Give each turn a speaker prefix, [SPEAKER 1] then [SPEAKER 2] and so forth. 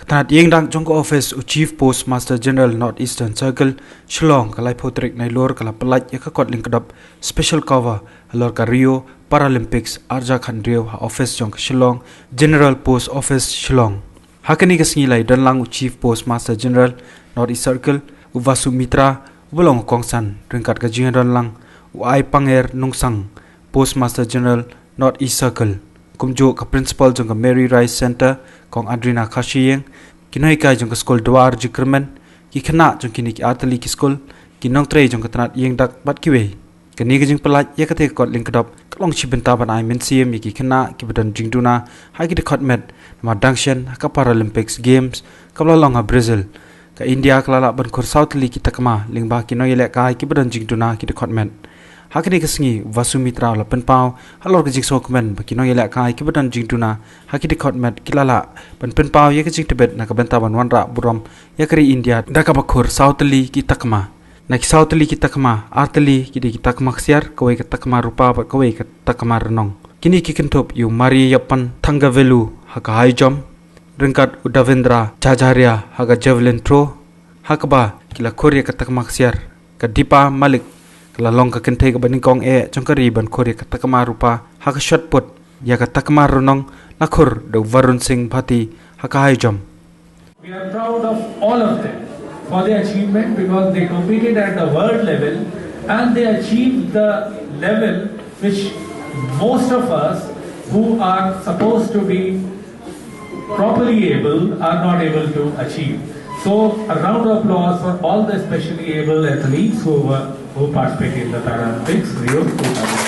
[SPEAKER 1] Tanat yeng dang jong office u Chief Postmaster General North Eastern Circle Shillong kalai potrik nai lor kala pelat ya ka kot ling kedap special cover lor ka Rio Paralympics arja khan Rio ha office jong Shillong General Post Office Shillong hakani ka sngi lai dan lang u Chief Postmaster General North East Circle u Vasu Mitra bulong kongsan ringkat ka jing dan lang u ai panger nungsang Postmaster General North East Circle kumjo ka principal jong ka Mary Rice Center kong Adrina Khashiyeng kinoi kai jong ka school dwar jikrmen ki khana jong kini ki atali ki school ki nong trei jong ka tanat yeng dak bat ki wei kani ka jing pelat ya ka te kot ling kadop klong chibenta ban ai men sim ki khana ki badan jingduna ha ki de khot met ma dangshen ka Paralympics games ka long ha Brazil ka India klala ban khor south li ki takma lingba kinoi le kai ki badan jingduna ki de khot met hakini kasngi Vasu Mitra la penpau halor ka jik sokmen bakino yela kai ki badan jingtuna hakidi khotmet kilala penpau ye ka jik tebet na ka benta ban wanra buram yakari India daka bakhur southli ki takma na ki southli ki takma artli ki de ki takma ksiar kawai ka takma rupa ba kawai ka takma renong kini ki kentop yu mari yapan thanga velu haka high jump ringkat udavendra jajaria haka javelin throw hakaba kila korea ka takma ksiar ka dipa malik la long ka kente ka baning kong chongkari ban khori ka takma rupa ha ka shot put ya ka takma runong lakhur de Varun Singh Bhati ha ka high jump.
[SPEAKER 2] We are proud of all of them for their achievement because they competed at the world level and they achieved the level which most of us who are supposed to be properly able are not able to achieve. So a round of applause for all the specially able athletes who participated in the Paralympics Rio 2000.